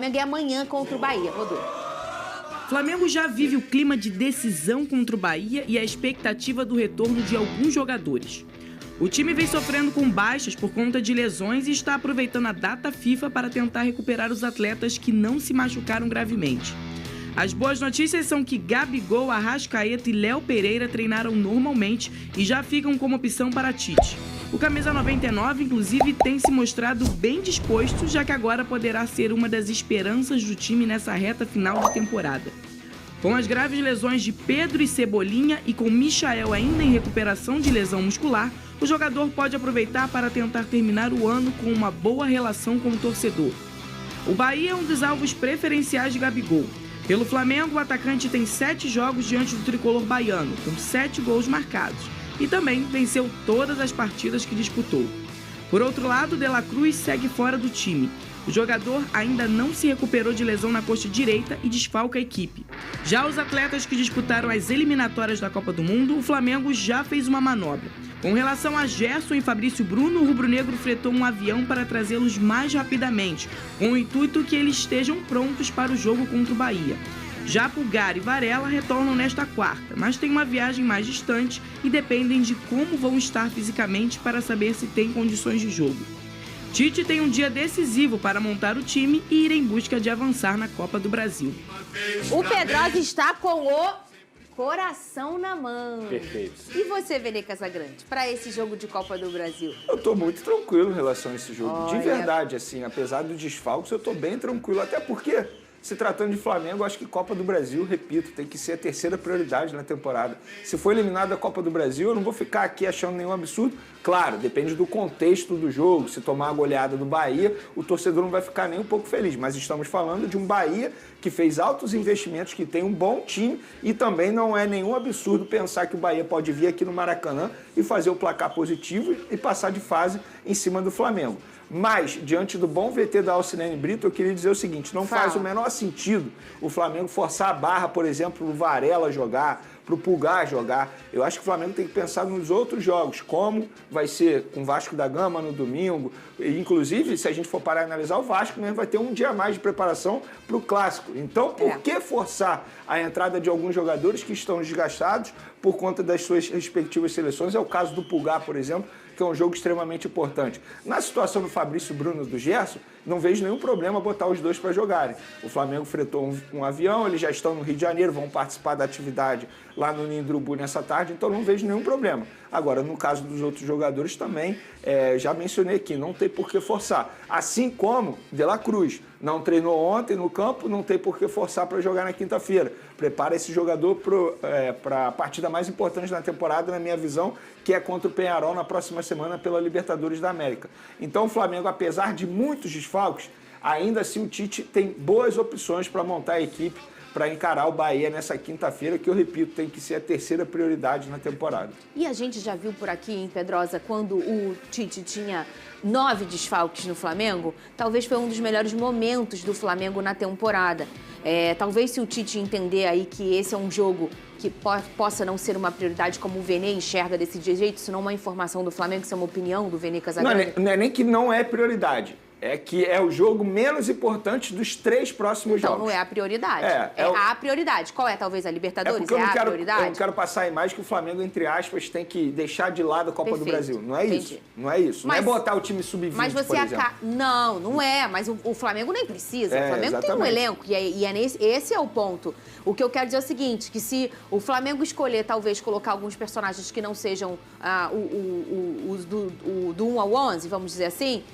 Flamengo é amanhã contra o Bahia, Rodolfo. Flamengo já vive o clima de decisão contra o Bahia e a expectativa do retorno de alguns jogadores. O time vem sofrendo com baixas por conta de lesões e está aproveitando a data FIFA para tentar recuperar os atletas que não se machucaram gravemente. As boas notícias são que Gabigol, Arrascaeta e Léo Pereira treinaram normalmente e já ficam como opção para Tite. O camisa 99, inclusive, tem se mostrado bem disposto, já que agora poderá ser uma das esperanças do time nessa reta final de temporada. Com as graves lesões de Pedro e Cebolinha e com Michael ainda em recuperação de lesão muscular, o jogador pode aproveitar para tentar terminar o ano com uma boa relação com o torcedor. O Bahia é um dos alvos preferenciais de Gabigol. Pelo Flamengo, o atacante tem 7 jogos diante do tricolor baiano, com 7 gols marcados. E também venceu todas as partidas que disputou. Por outro lado, De La Cruz segue fora do time. O jogador ainda não se recuperou de lesão na coxa direita e desfalca a equipe. Já os atletas que disputaram as eliminatórias da Copa do Mundo, o Flamengo já fez uma manobra. Com relação a Gerson e Fabrício Bruno, o rubro-negro fretou um avião para trazê-los mais rapidamente, com o intuito que eles estejam prontos para o jogo contra o Bahia. Já Pulgar e Varela retornam nesta quarta, mas têm uma viagem mais distante e dependem de como vão estar fisicamente para saber se têm condições de jogo. Tite tem um dia decisivo para montar o time e ir em busca de avançar na Copa do Brasil. O Pedrosa está com o coração na mão. Perfeito. E você, Vene Casagrande, para esse jogo de Copa do Brasil? Eu tô muito tranquilo em relação a esse jogo. Olha. De verdade, assim, apesar dos desfalques, eu tô bem tranquilo. Até porque, se tratando de Flamengo, eu acho que Copa do Brasil, repito, tem que ser a terceira prioridade na temporada. Se for eliminado da Copa do Brasil, eu não vou ficar aqui achando nenhum absurdo. Claro, depende do contexto do jogo. Se tomar a goleada do Bahia, o torcedor não vai ficar nem um pouco feliz. Mas estamos falando de um Bahia que fez altos investimentos, que tem um bom time e também não é nenhum absurdo pensar que o Bahia pode vir aqui no Maracanã e fazer o placar positivo e passar de fase em cima do Flamengo. Mas, diante do bom VT da Alcinene Brito, eu queria dizer o seguinte, não faz o menor sentido o Flamengo forçar a barra, por exemplo, pro Varela jogar, pro Pulgar jogar. Eu acho que o Flamengo tem que pensar nos outros jogos, como vai ser com o Vasco da Gama no domingo. E, inclusive, se a gente for parar e analisar, o Vasco mesmo vai ter um dia a mais de preparação pro Clássico. Então, por que forçar a entrada de alguns jogadores que estão desgastados por conta das suas respectivas seleções? É o caso do Pulgar, por exemplo, que é um jogo extremamente importante. Na situação do Fabrício Bruno e do Gerson, não vejo nenhum problema botar os dois para jogarem. O Flamengo fretou um avião, eles já estão no Rio de Janeiro, vão participar da atividade lá no Ninho do Urubu nessa tarde, então não vejo nenhum problema. Agora, no caso dos outros jogadores também, já mencionei aqui, não tem por que forçar. Assim como De La Cruz não treinou ontem no campo, não tem por que forçar para jogar na quinta-feira. Prepara esse jogador para a partida mais importante da temporada, na minha visão, que é contra o Peñarol na próxima semana pela Libertadores da América. Então o Flamengo, apesar de muitos desfalques, ainda assim o Tite tem boas opções para montar a equipe para encarar o Bahia nessa quinta-feira, que eu repito, tem que ser a terceira prioridade na temporada. E a gente já viu por aqui, em Pedrosa, quando o Tite tinha 9 desfalques no Flamengo, talvez foi um dos melhores momentos do Flamengo na temporada. Talvez se o Tite entender aí que esse é um jogo que possa não ser uma prioridade como o Vene enxerga desse jeito, isso não é uma informação do Flamengo, isso é uma opinião do Vene Casagrande. Não é nem que não é prioridade. É que é o jogo menos importante dos 3 próximos jogos. Então não é a prioridade. É a prioridade. Qual é, talvez, a Libertadores? Eu não quero passar a imagem que o Flamengo, entre aspas, tem que deixar de lado a Copa do Brasil. Não é isso. Não é isso. Mas, não é botar o time sub-20, mas você por exemplo. Não é. Mas o Flamengo nem precisa. O Flamengo exatamente. tem um elenco. Esse é o ponto. O que eu quero dizer é o seguinte, que se o Flamengo escolher, talvez, colocar alguns personagens que não sejam os do 1 ao 11, vamos dizer assim,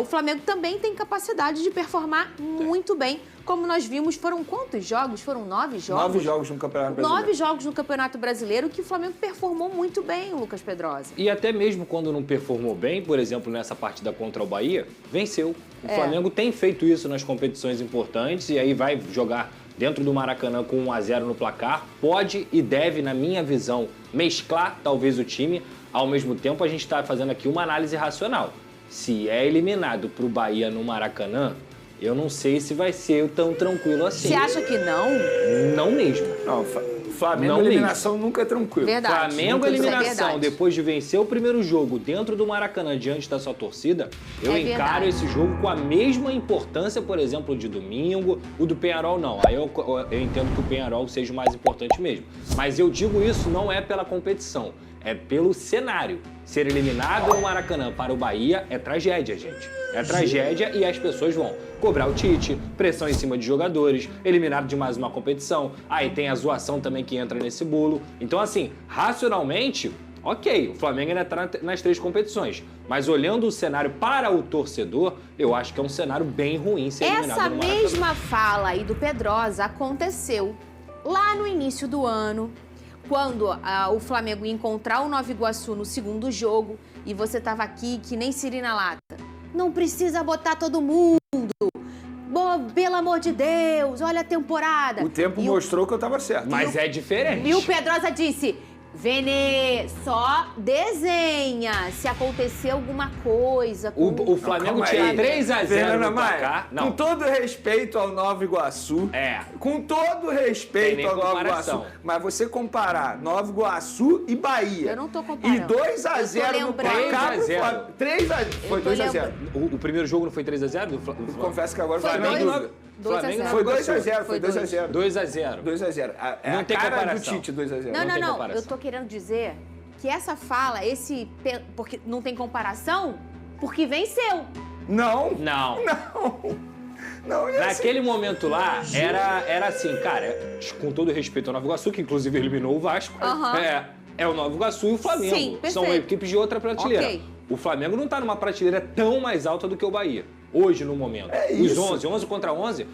o Flamengo também tem capacidade de performar muito bem. Como nós vimos, foram quantos jogos? Foram 9 jogos? 9 jogos no Campeonato Brasileiro. 9 jogos no Campeonato Brasileiro que o Flamengo performou muito bem, Lucas Pedrosa. E até mesmo quando não performou bem, por exemplo, nessa partida contra o Bahia, venceu. O Flamengo tem feito isso nas competições importantes e aí vai jogar dentro do Maracanã com 1-0 no placar. Pode e deve, na minha visão, mesclar talvez o time. Ao mesmo tempo, a gente está fazendo aqui uma análise racional. Se é eliminado para o Bahia no Maracanã, eu não sei se vai ser tão tranquilo assim. Você acha que não? Não mesmo. Não, Flamengo, Não eliminação nunca é tranquilo. Verdade. Flamengo, Isso é eliminação, verdade. depois de vencer o primeiro jogo dentro do Maracanã, diante da sua torcida, eu É encaro verdade. esse jogo com a mesma importância, por exemplo, de domingo, o do Peñarol não. Aí eu entendo que o Peñarol seja o mais importante mesmo. Mas eu digo isso não é pela competição, é pelo cenário. Ser eliminado no Maracanã para o Bahia é tragédia, gente. É tragédia e as pessoas vão cobrar o Tite, pressão em cima de jogadores, eliminado de mais uma competição. Aí tem a zoação também que entra nesse bolo. Então, assim, racionalmente, ok, o Flamengo ainda está nas 3 competições. Mas olhando o cenário para o torcedor, eu acho que é um cenário bem ruim ser eliminado Essa no Maracanã. mesma fala aí do Pedrosa aconteceu lá no início do ano, quando o Flamengo ia encontrar o Nova Iguaçu no segundo jogo e você tava aqui que nem Siri na lata. Não precisa botar todo mundo. Pelo amor de Deus, olha a temporada. O tempo mostrou que eu tava certo. Mas é diferente. E o Pedrosa disse: Vene, só desenha se acontecer alguma coisa. O Flamengo Calma tinha aí. 3-0 Fernanda no Maia, placar. com Não, todo respeito ao Nova Iguaçu, com todo Tem respeito nem ao Nova comparação. Iguaçu, mas você comparar Nova Iguaçu e Bahia. Eu não tô comparando. E 2-0 Eu tô no lembrando. placar pro 3-0. Flamengo. 3-0. Foi tô 2-0. o primeiro jogo não foi 3-0? Confesso que agora Foi Flamengo. 2-0. Foi 2-0, Foi foi 2-0. 2-0. 2-0. É Não a tem cara do comparação. Tite 2-0. Não, tem não. comparação. Eu tô querendo dizer que essa fala, porque não tem comparação, porque venceu. Não. Não. Não, e assim, Naquele momento lá, era assim, cara, com todo respeito ao Nova Iguaçu, que inclusive eliminou o Vasco, Aham. é o Nova Iguaçu e o Flamengo. Sim, São perfeito. equipes de outra prateleira. Ok. O Flamengo não tá numa prateleira tão mais alta do que o Bahia, hoje no momento. É Os isso. 11 contra 11,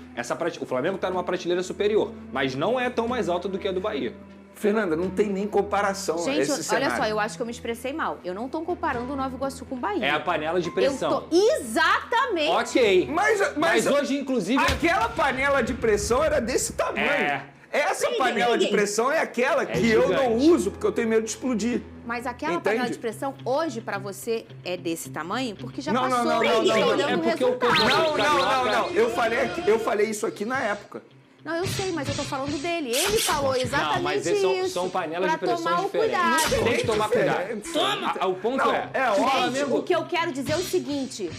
o Flamengo tá numa prateleira superior, mas não é tão mais alta do que a do Bahia. Fernanda, não tem nem comparação Gente, esse olha cenário. só, eu acho que eu me expressei mal. Eu não tô comparando o Nova Iguaçu com o Bahia. É a panela de Eu pressão. tô exatamente. Ok. Mas Mas hoje, inclusive, aquela panela de pressão era desse tamanho. É. Essa panela de pressão é aquela que gigante. eu não uso porque eu tenho medo de explodir. Mas aquela Entende? panela de pressão hoje pra você é desse tamanho porque já Não, passou não, não, e não, tá não. olhando É o porque o resultado. campeonato- Não. Eu falei isso aqui na época. Não, eu sei, mas eu tô falando dele. Ele falou exatamente Não, mas isso. são panelas de pra pressão tomar o diferentes. cuidado. Tem que tomar cuidado. Diferente. O ponto Não, é... é o óbvio. Flamengo- O que eu quero dizer é o seguinte: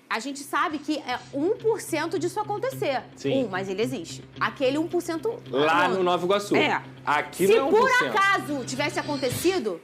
a gente sabe que é 1% disso acontecer. Sim. Mas ele existe. Aquele 1%. Lá não. no Nova Iguaçu. É. Aqui Se não é 1%. por acaso tivesse acontecido,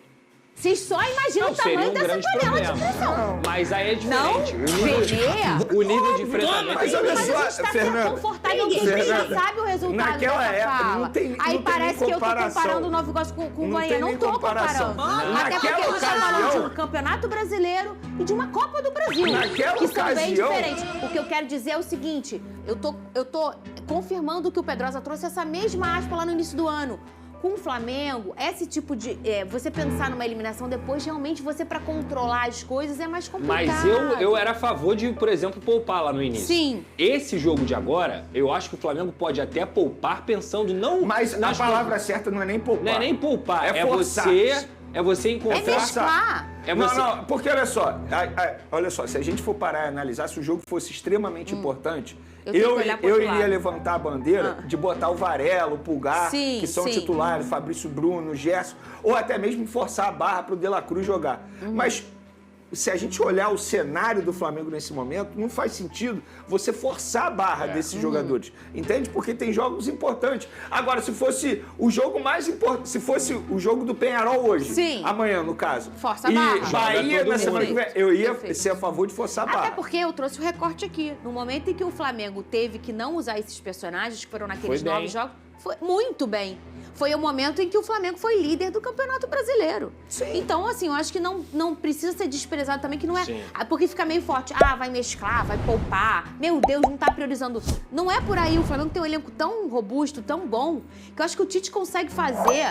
vocês só imaginam Não, o seria tamanho um dessa grande panela problema. de pressão. Mas aí é Não, diferente. Venê. O nível de enfrentamento... Mas olha Mas a só, gente tá Fernanda, sendo confortável que a gente já Fernanda, sabe o resultado naquela dessa época, fala. não tem- Aí não tem parece nem que eu tô comparação. comparando o Nova Iguaçu com o Não Bahia. tem Não nem tô comparação. comparando. Até porque Naquela a gente tá falando de ocasião- um campeonato brasileiro e de uma Copa do Brasil. Naquela que são bem ocasião- diferentes. O que eu quero dizer é o seguinte, eu tô confirmando que o Pedrosa trouxe essa mesma aspa lá no início do ano. Com o Flamengo, esse tipo de... você pensar numa eliminação depois, realmente você, pra controlar as coisas, é mais complicado. Mas eu era a favor de, por exemplo, poupar lá no início. Sim. Esse jogo de agora, eu acho que o Flamengo pode até poupar pensando não... Mas a nas palavra certa não é nem poupar. Não é nem poupar, É é forçar. você encontrar... É mesclar. É você... Não, porque olha só, se a gente for parar e analisar, se o jogo fosse extremamente importante, Eu tenho que olhar pro eu outro iria lado. levantar a bandeira de botar o Varela, o Pulgar, Sim, que são sim. titulares, Fabrício Bruno, Gerson, ou até mesmo forçar a barra pro De La Cruz jogar. Mas se a gente olhar o cenário do Flamengo nesse momento, não faz sentido você forçar a barra desses jogadores. Entende? Porque tem jogos importantes. Agora, se fosse o jogo mais importante, se fosse o jogo do Peñarol hoje, Sim. amanhã, no caso, Força a e barra. Bahia Joga na todo semana que mundo. vem, eu ia Perfeito. ser a favor de forçar a barra. Até porque eu trouxe o recorte aqui. No momento em que o Flamengo teve que não usar esses personagens, que foram naqueles Foi bem. 9 jogos, foi muito bem. Foi o momento em que o Flamengo foi líder do Campeonato Brasileiro. Sim. Então, assim, eu acho que não precisa ser desprezado também, que não é... Sim. Porque fica meio forte. Vai mesclar, vai poupar. Meu Deus, não tá priorizando. Não é por aí. O Flamengo tem um elenco tão robusto, tão bom, que eu acho que o Tite consegue fazer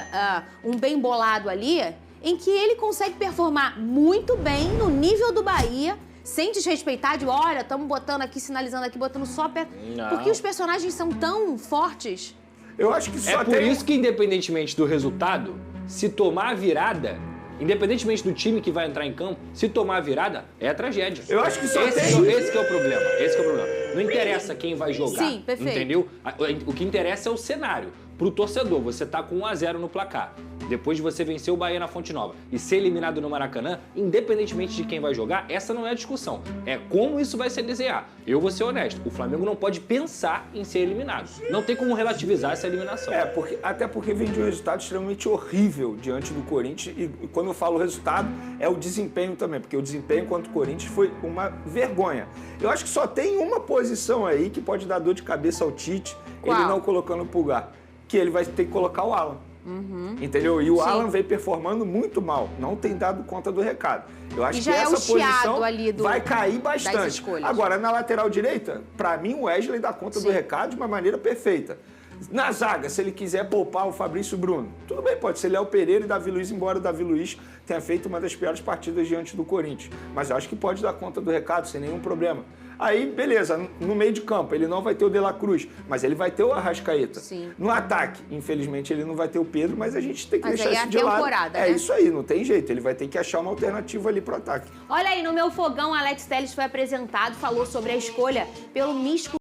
um bem bolado ali, em que ele consegue performar muito bem no nível do Bahia, sem desrespeitar de, olha, estamos botando aqui, sinalizando aqui, botando só perto. Não. Porque os personagens são tão fortes. Eu acho que só É por tem... isso que, independentemente do resultado, se tomar a virada, independentemente do time que vai entrar em campo, se tomar a virada, é tragédia. Eu acho que só esse tem- esse que é o problema. Esse que é o problema. Não interessa quem vai jogar. Sim, perfeito. Entendeu? O que interessa é o cenário. pro torcedor, você tá com 1-0 no placar. Depois de você vencer o Bahia na Fonte Nova e ser eliminado no Maracanã, independentemente de quem vai jogar, essa não é a discussão. É como isso vai se desenhar. Eu vou ser honesto, o Flamengo não pode pensar em ser eliminado. Não tem como relativizar essa eliminação. Até porque vem de um resultado extremamente horrível diante do Corinthians. E quando eu falo resultado, é o desempenho também, porque o desempenho contra o Corinthians foi uma vergonha. Eu acho que só tem uma posição aí que pode dar dor de cabeça ao Tite, Qual? ele não colocando o Pulgar, que ele vai ter que colocar o Alan. Entendeu? E o Alan vem performando muito mal, não tem dado conta do recado. Eu acho que essa posição ali vai cair bastante. escolhas. Agora, na lateral direita, para mim o Wesley dá conta do recado de uma maneira perfeita. Na zaga, se ele quiser poupar o Fabrício Bruno, tudo bem, pode ser Léo Pereira e Davi Luiz, embora o Davi Luiz tenha feito uma das piores partidas diante do Corinthians. Mas eu acho que pode dar conta do recado sem nenhum problema. Aí, beleza, no meio de campo, ele não vai ter o De La Cruz, mas ele vai ter o Arrascaeta. Sim. No ataque, infelizmente, ele não vai ter o Pedro, mas a gente tem que deixar isso de lado. Né? É isso aí, não tem jeito. Ele vai ter que achar uma alternativa ali pro ataque. Olha aí, no meu fogão, Alex Telles foi apresentado, falou sobre a escolha pelo Místico